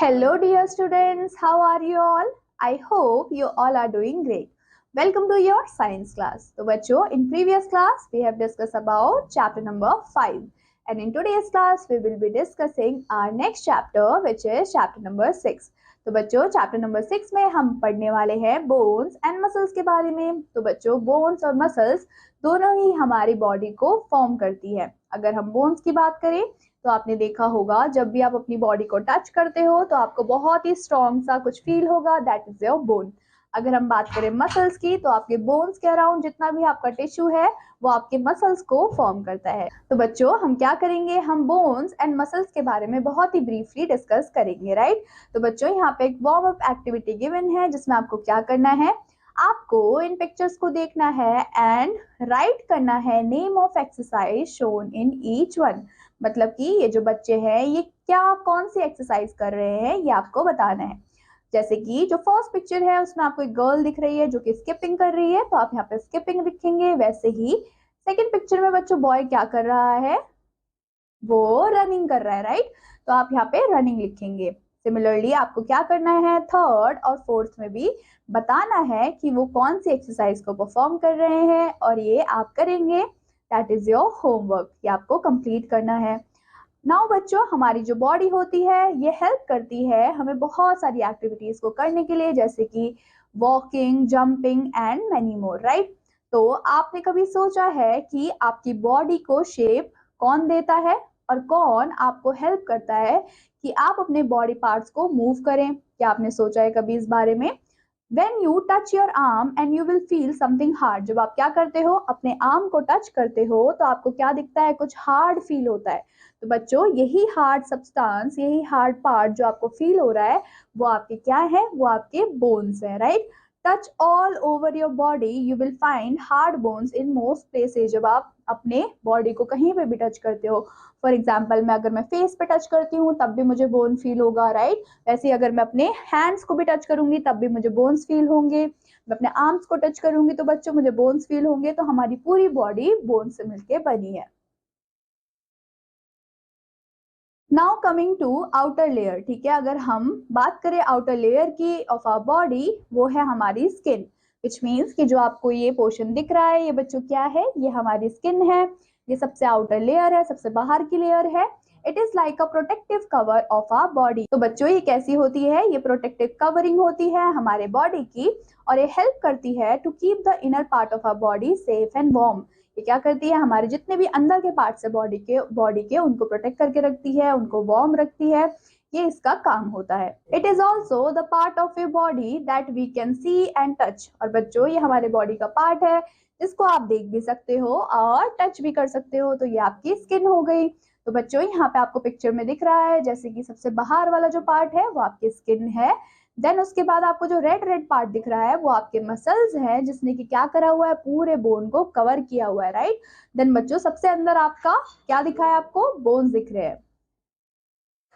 Hello, dear students. How are you all? I hope you all are doing great. Welcome to your science class. So, बच्चों, in previous class we have discussed about chapter number 5, and in today's class we will be discussing our next chapter, which is chapter number 6. तो बच्चों, chapter number 6 में हम पढ़ने वाले हैं bones and muscles के बारे में। तो बच्चों, बोन्स और मसल्स दोनों ही हमारी बॉडी को फॉर्म करती है। अगर हम बोन्स की बात करें तो आपने देखा होगा जब भी आप अपनी बॉडी को टच करते हो तो आपको बहुत ही स्ट्रॉन्ग सा कुछ फील होगा, दैट इज योर बोन। अगर हम बात करें मसल्स की तो आपके बोन्स के अराउंड जितना भी आपका टिश्यू है वो आपके मसल्स को फॉर्म करता है। तो बच्चों, हम क्या करेंगे, हम बोन्स एंड मसल्स के बारे में बहुत ही ब्रीफली डिस्कस करेंगे, राइट। तो बच्चों, यहाँ पे एक वार्म अप एक्टिविटी गिवन है जिसमें आपको क्या करना है, आपको इन पिक्चर्स को देखना है एंड राइट करना है name of exercise shown in each one. मतलब कि ये जो बच्चे हैं ये क्या कौन सी एक्सरसाइज कर रहे हैं ये आपको बताना है। जैसे कि जो फर्स्ट पिक्चर है उसमें आपको एक गर्ल दिख रही है जो कि स्किपिंग कर रही है, तो आप यहाँ पे स्किपिंग लिखेंगे। वैसे ही सेकंड पिक्चर में बच्चों बॉय क्या कर रहा है, वो रनिंग कर रहा है, राइट। तो आप यहाँ पे रनिंग लिखेंगे। सिमिलरली आपको क्या करना है, थर्ड और फोर्थ में भी बताना है कि वो कौन सी एक्सरसाइज को परफॉर्म कर रहे हैं और ये आप करेंगे। दैट इज योर होमवर्क, ये आपको कंप्लीट करना है। नाउ बच्चों, हमारी जो बॉडी होती है ये हेल्प करती है हमें बहुत सारी एक्टिविटीज को करने के लिए, जैसे कि walking, jumping and many more, right. तो आपने कभी सोचा है कि आपकी बॉडी को शेप कौन देता है और कौन आपको हेल्प करता है कि आप अपने बॉडी पार्ट्स को मूव करें? क्या आपने सोचा है कभी इस बारे में? When you touch your arm and you will feel something hard, जब आप क्या करते हो, अपने आर्म को टच करते हो तो आपको क्या दिखता है, कुछ हार्ड फील होता है। तो बच्चों, यही हार्ड सब्सटेंस, यही हार्ड पार्ट जो आपको फील हो रहा है वो आपके क्या है, वो आपके बोन्स है, right. Touch all over your body, you will find hard bones in most places. जब आप अपने बॉडी को कहीं पे भी टच करते हो, फॉर एग्जाम्पल अगर मैं फेस पे टच करती हूँ तब भी मुझे बोन फील होगा, राइट। वैसे ही अगर मैं अपने हैंड्स को भी टच करूंगी तब भी मुझे बोन्स फील होंगे। मैं अपने आर्म्स को टच करूंगी तो बच्चों मुझे बोन्स फील होंगे। तो हमारी पूरी बॉडी बोन से मिलके बनी है। Now coming to outer layer, ठीक है। अगर हम बात करें आउटर लेयर की ऑफ आवर बॉडी, वो है हमारी स्किन, विच मीन्स कि जो आपको ये पोर्शन दिख रहा है ये बच्चों क्या है, ये हमारी स्किन है। ये सबसे आउटर लेयर है, सबसे बाहर की लेयर है। It is like a protective cover of our body. तो बच्चों, ये कैसी होती है, ये प्रोटेक्टिव कवरिंग होती है हमारे बॉडी की और ये हेल्प करती है to keep the inner part of our body safe and warm. ये क्या करती है, हमारे जितने भी अंदर के पार्ट्स है बॉडी के उनको प्रोटेक्ट करके रखती है, उनको वार्म रखती है। ये इसका काम होता है। It is also the part of a body that we can see and touch. और बच्चों, ये हमारे बॉडी का पार्ट है जिसको आप देख भी सकते हो और टच भी कर सकते हो। तो ये आपकी स्किन हो गई। तो बच्चों, यहाँ पे आपको पिक्चर में दिख रहा है जैसे कि सबसे बाहर वाला जो पार्ट है वो आपकी स्किन है। देन उसके बाद आपको जो रेड रेड पार्ट दिख रहा है वो आपके मसल्स है, जिसने कि क्या करा हुआ है, पूरे बोन को कवर किया हुआ है, राइट। देन बच्चों, सबसे अंदर आपका क्या दिखा है, आपको बोन्स दिख रहे हैं।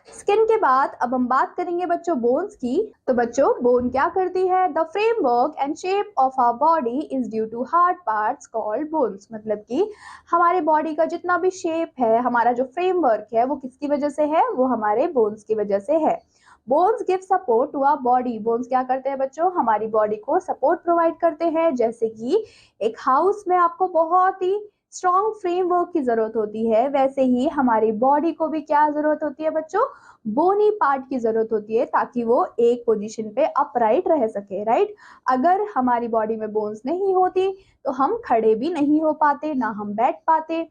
स्किन के बाद अब हम बात करेंगे बच्चों बोन्स की। तो बच्चों, बोन क्या करती है, the framework and shape of our body is due to hard parts called bones. मतलब कि हमारे बॉडी का जितना भी शेप है, हमारा जो फ्रेमवर्क है वो किसकी वजह से है, वो हमारे बोन्स की वजह से है। Bones give support to our body. Bones क्या करते हैं बच्चों, हमारी बॉडी को सपोर्ट प्रोवाइड करते हैं। जैसे कि एक हाउस में आपको बहुत ही स्ट्रॉन्ग फ्रेमवर्क की जरूरत होती है, वैसे ही हमारी बॉडी को भी क्या जरूरत होती है बच्चों, बोनी पार्ट की जरूरत होती है, ताकि वो एक पोजीशन पे अपराइट रह सके, राइट। अगर हमारी बॉडी में बोन्स नहीं होती तो हम खड़े भी नहीं हो पाते, ना हम बैठ पाते।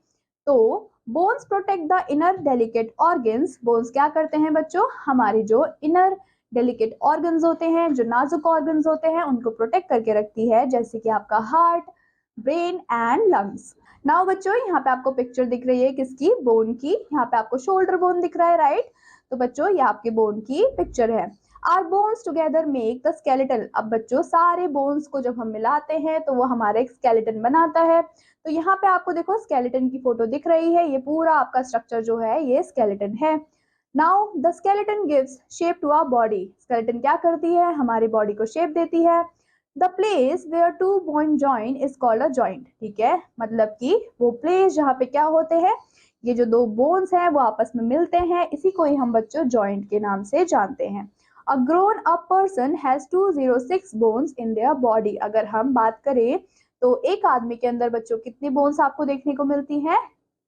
तो bones protect the inner delicate organs. Bones क्या करते हैं बच्चों, हमारी जो इनर डेलिकेट ऑर्गन्स होते हैं, जो नाजुक ऑर्गन्स होते हैं, उनको प्रोटेक्ट करके रखती है, जैसे कि आपका heart, brain and lungs. Now बच्चों, यहाँ पे आपको पिक्चर दिख रही है किसकी, बोन की। यहाँ पे आपको शोल्डर बोन दिख रहा है, राइट। तो बच्चों, ये आपके बोन की पिक्चर है। Our bones together make the skeleton. अब बच्चों, सारे बोन्स को जब हम मिलाते हैं तो वो हमारा एक स्केलेटन बनाता है। तो यहाँ पे आपको देखो स्केलेटन की फोटो दिख रही है, ये पूरा आपका स्ट्रक्चर जो है ये स्केलेटन है। Now the skeleton gives shape to our body. Skeleton क्या करती है, हमारी बॉडी को शेप देती है। The place where two bone join is called a joint. ठीक है, मतलब कि वो प्लेस जहाँ पे क्या होते हैं, ये जो दो बोन्स हैं वो आपस में मिलते हैं, इसी को ही हम बच्चों जॉइंट के नाम से जानते हैं। A grown up person has 206 bones in their body. अगर हम बात करें तो एक आदमी के अंदर बच्चों कितनी बोन्स आपको देखने को मिलती हैं?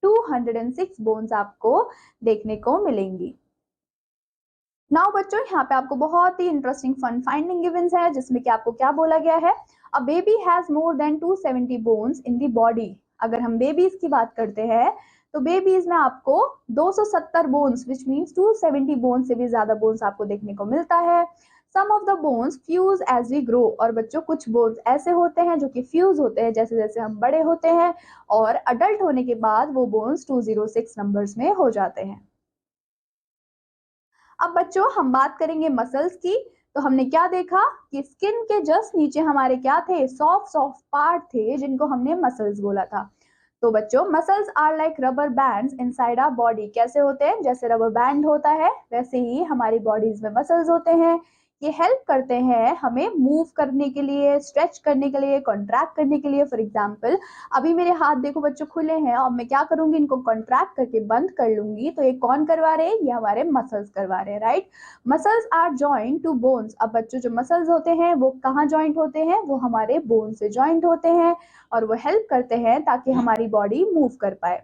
206 बोन्स आपको देखने को मिलेंगी। नाउ बच्चों यहाँ पे आपको बहुत ही इंटरेस्टिंग फन फाइंडिंग गिवंस है, जिसमें कि आपको क्या बोला गया है? A baby has more than 270 bones in the body. अगर हम बेबीज की बात करते हैं तो बेबीज में आपको 270 बोन्स विच मीन्स 270 बोन्स से भी ज्यादा बोन्स आपको देखने को मिलता है। Some of the bones fuse as we grow. और बच्चों कुछ बोन्स ऐसे होते हैं जो कि फ्यूज होते हैं जैसे जैसे हम बड़े होते हैं, और अडल्ट होने के बाद वो बोन्स 206 नंबर्स में हो जाते हैं। अब बच्चों हम बात करेंगे मसल्स की। तो हमने क्या देखा कि स्किन के जस्ट नीचे हमारे क्या थे? सॉफ्ट सॉफ्ट पार्ट थे जिनको हमने मसल्स बोला था। तो बच्चों muscles are like rubber bands inside our body. कैसे होते हैं? जैसे रबर बैंड होता है वैसे ही हमारी बॉडीज में मसल्स होते हैं। ये हेल्प करते हैं हमें मूव करने के लिए, स्ट्रेच करने के लिए, कॉन्ट्रैक्ट करने के लिए। फॉर एग्जाम्पल अभी मेरे हाथ देखो बच्चों खुले हैं और मैं क्या करूंगी? इनको कॉन्ट्रैक्ट करके बंद कर लूंगी, तो ये कौन करवा रहे हैं? ये हमारे मसल्स करवा रहे हैं, right. Muscles are joint to bones. अब बच्चों जो मसल्स होते हैं वो कहाँ जॉइंट होते हैं? वो हमारे बोन से जॉइंट होते हैं और वो हेल्प करते हैं ताकि हमारी बॉडी मूव कर पाए।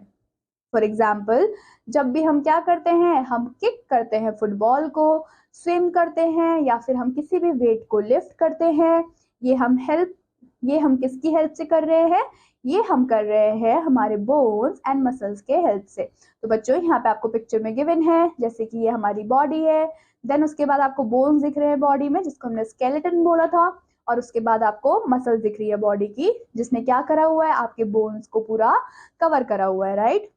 फॉर एग्जाम्पल जब भी हम क्या करते हैं? हम किक करते हैं फुटबॉल को, स्विम करते हैं, या फिर हम किसी भी वेट को लिफ्ट करते हैं, ये हम किसकी हेल्प से कर रहे हैं? ये हम कर रहे हैं हमारे बोन्स एंड मसल्स के हेल्प से। तो बच्चों यहाँ पे आपको पिक्चर में गिवन है जैसे कि ये हमारी बॉडी है, देन उसके बाद आपको बोन्स दिख रहे हैं बॉडी में जिसको हमने स्केलेटन बोला था, और उसके बाद आपको मसल्स दिख रही है बॉडी की जिसने क्या करा हुआ है? आपके बोन्स को पूरा कवर करा हुआ है, right.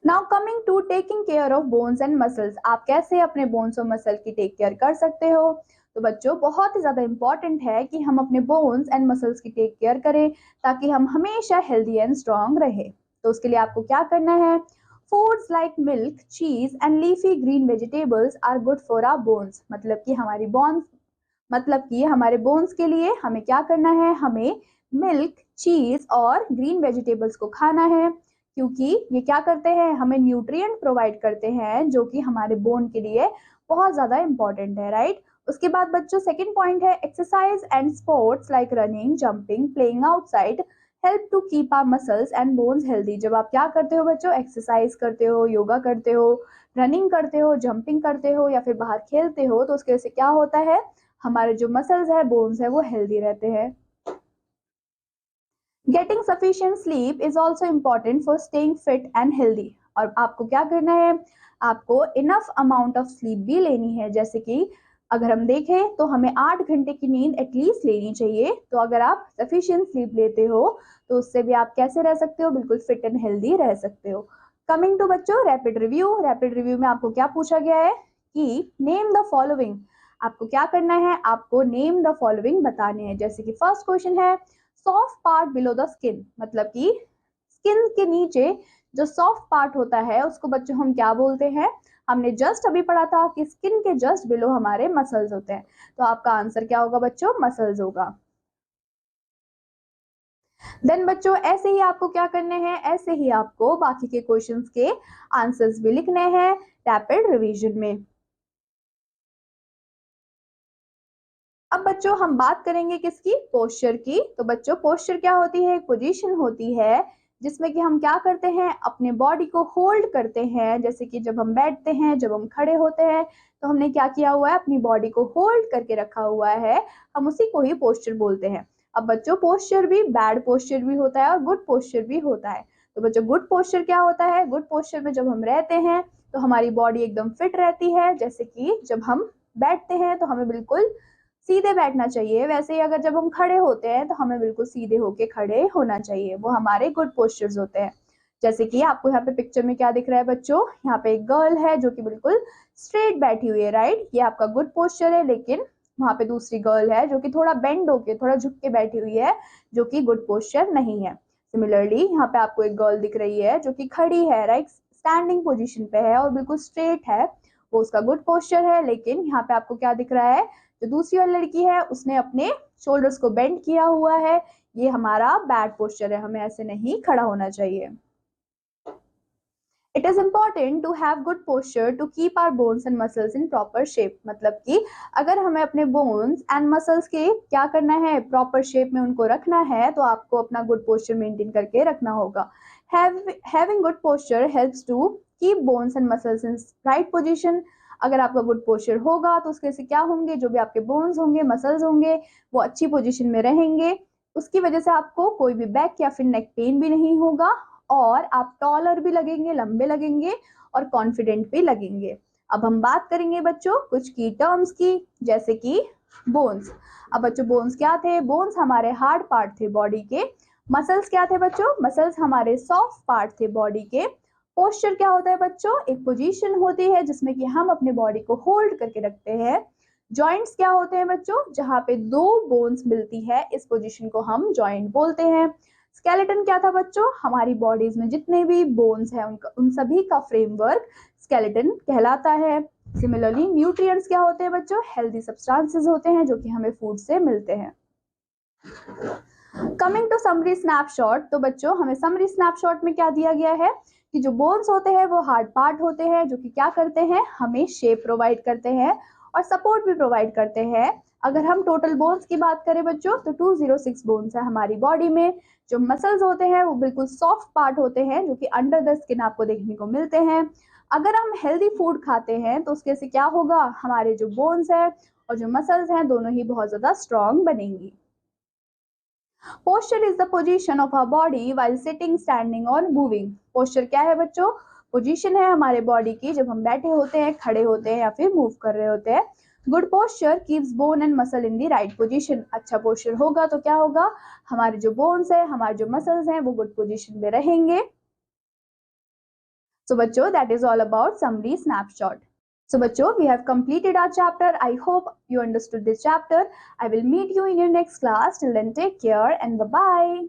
Now coming to taking care of bones and muscles. आप कैसे अपने बोन्स और मसल की टेक केयर कर सकते हो? तो बच्चों बहुत ही ज्यादा इंपॉर्टेंट है कि हम अपने बोन्स एंड मसल्स की टेक केयर करें ताकि हम हमेशा हेल्दी एंड स्ट्रांग रहे। तो उसके लिए आपको क्या करना है? Foods like milk, cheese and leafy green vegetables are good for our bones. मतलब कि हमारे बोन्स के लिए हमें क्या करना है? हमें मिल्क, चीज और ग्रीन वेजिटेबल्स को खाना है, क्योंकि ये क्या करते हैं? हमें न्यूट्रिएंट प्रोवाइड करते हैं जो कि हमारे बोन के लिए बहुत ज्यादा इंपॉर्टेंट है, राइट। उसके बाद बच्चों सेकंड पॉइंट है exercise and sports like running, jumping, playing outside help to keep our muscles and bones healthy. जब आप क्या करते हो बच्चों? एक्सरसाइज करते हो, योगा करते हो, रनिंग करते हो, जंपिंग करते हो या फिर बाहर खेलते हो, तो उसके वजह से क्या होता है? हमारे जो मसल्स है, बोन्स है, वो हेल्दी रहते हैं। Getting sufficient sleep is also important for staying fit and healthy. और आपको क्या करना है? आपको इनफ अमाउंट ऑफ स्लीप भी लेनी है। जैसे कि अगर हम देखें तो हमें 8 घंटे की नींद एटलीस्ट लेनी चाहिए। तो अगर आप सफिशिएंट स्लीप लेते हो तो उससे भी आप कैसे रह सकते हो? बिल्कुल फिट एंड हेल्दी रह सकते हो। कमिंग टू बच्चों रैपिड रिव्यू। रैपिड रिव्यू में आपको क्या पूछा गया है कि नेम द फॉलोइंग। आपको क्या करना है? आपको नेम द फॉलोइंग बताने हैं। जैसे कि फर्स्ट क्वेश्चन है soft part below the skin. मतलब कि स्किन के नीचे जो सॉफ्ट पार्ट होता है उसको बच्चों हम क्या बोलते हैं? हमने जस्ट अभी पढ़ा था कि स्किन के जस्ट बिलो हमारे मसल्स होते हैं। तो आपका आंसर क्या होगा बच्चों? मसल्स होगा। देन बच्चों ऐसे ही आपको क्या करने हैं? ऐसे ही आपको बाकी के क्वेश्चंस के आंसर्स भी लिखने हैं रैपिड रिवीजन में। अब बच्चों हम बात करेंगे किसकी? पोस्चर की। तो बच्चों पोस्चर क्या होती है? एक पोजीशन होती है जिसमें कि हम क्या करते हैं? अपने बॉडी को होल्ड करते हैं। जैसे कि जब हम बैठते हैं, जब हम खड़े होते हैं, तो हमने क्या किया हुआ है? अपनी बॉडी को होल्ड करके रखा हुआ है, हम उसी को ही पोस्चर बोलते हैं। अब बच्चों पोस्चर भी बैड पोस्चर भी होता है और गुड पोस्चर भी होता है। तो बच्चों गुड पोस्चर क्या होता है? गुड पोस्चर में जब हम रहते हैं तो हमारी बॉडी एकदम फिट रहती है। जैसे कि जब हम बैठते हैं तो हमें बिल्कुल सीधे बैठना चाहिए, वैसे ही अगर जब हम खड़े होते हैं तो हमें बिल्कुल सीधे होके खड़े होना चाहिए। वो हमारे गुड पोस्चर्स होते हैं। जैसे कि आपको यहाँ पे पिक्चर में क्या दिख रहा है बच्चों? यहाँ पे एक गर्ल है जो कि बिल्कुल स्ट्रेट बैठी हुई है, राइट। ये आपका गुड पोस्चर है। लेकिन वहां पे दूसरी गर्ल है जो कि थोड़ा बेंड होके, थोड़ा झुक के बैठी हुई है, जो कि गुड पोस्चर नहीं है। सिमिलरली यहाँ पे आपको एक गर्ल दिख रही है जो कि खड़ी है, राइट, स्टैंडिंग पोजिशन पे है और बिल्कुल स्ट्रेट है, वो उसका गुड पोस्चर है। लेकिन यहाँ पे आपको क्या दिख रहा है? जो दूसरी वाली लड़की है उसने अपने शोल्डर्स को बेंड किया हुआ है, ये हमारा बैड पोस्चर है, हमें ऐसे नहीं खड़ा होना चाहिए। It is important to have good posture to keep our bones and muscles in proper shape. मतलब कि अगर हमें अपने बोन्स एंड मसल्स के क्या करना है, प्रॉपर शेप में उनको रखना है, तो आपको अपना गुड पोस्चर मेंटेन करके रखना होगा। Having good posture helps to keep bones and muscles in right position. अगर आपका गुड पोस्चर होगा तो उसके से क्या होंगे, जो भी आपके बोन्स होंगे, मसल्स होंगे, वो अच्छी पोजीशन में रहेंगे। उसकी वजह से आपको कोई भी बैक या फिर नेक पेन भी नहीं होगा और आप टॉलर भी लगेंगे, लंबे लगेंगे और कॉन्फिडेंट भी लगेंगे। अब हम बात करेंगे बच्चों कुछ की टर्म्स की, जैसे कि बोन्स। अब बच्चों बोन्स क्या थे? बोन्स हमारे हार्ड पार्ट थे बॉडी के। मसल्स क्या थे बच्चों? मसल्स हमारे सॉफ्ट पार्ट थे बॉडी के। पोस्चर क्या होता है बच्चों? एक पोजीशन होती है जिसमें कि हम अपने बॉडी को होल्ड करके रखते हैं। जॉइंट्स क्या होते हैं बच्चों? जहां पे दो बोन्स मिलती है, इस पोजीशन को हम जॉइंट बोलते हैं। स्केलेटन क्या था बच्चों? हमारी बॉडीज में जितने भी बोन्स हैं उन सभी का फ्रेमवर्क स्केलेटन कहलाता है। सिमिलरली न्यूट्रिएंट्स क्या होते हैं बच्चों? हेल्दी सब्सटेंसेस होते हैं जो कि हमें फूड से मिलते हैं। कमिंग टू समरी स्नैपशॉट, तो बच्चों हमें समरी स्नैपशॉट में क्या दिया गया है कि जो बोन्स होते हैं वो हार्ड पार्ट होते हैं जो कि क्या करते हैं, हमें शेप प्रोवाइड करते हैं और सपोर्ट भी प्रोवाइड करते हैं। अगर हम टोटल बोन्स की बात करें बच्चों तो 206 बोन्स है हमारी बॉडी में। जो मसल्स होते हैं वो बिल्कुल सॉफ्ट पार्ट होते हैं जो कि अंडर द स्किन आपको देखने को मिलते हैं। अगर हम हेल्दी फूड खाते हैं तो उसके से क्या होगा, हमारे जो बोन्स है और जो मसल्स हैं दोनों ही बहुत ज्यादा स्ट्रॉन्ग बनेंगी। Posture is the position of our body while sitting, standing और मूविंग। पोस्चर क्या है बच्चों? पोजीशन है हमारे बॉडी की जब हम बैठे होते हैं, खड़े होते हैं या फिर मूव कर रहे होते हैं। Good posture keeps bone and muscle in the right position. अच्छा पोस्चर होगा तो क्या होगा, हमारे जो बोन्स है, हमारे जो मसल्स हैं वो गुड पोजीशन में रहेंगे। So बच्चों that is all about summary snapshot. So बच्चों we have completed our chapter. I hope you understood this chapter. I will meet you in your next class. Till then take care and bye bye.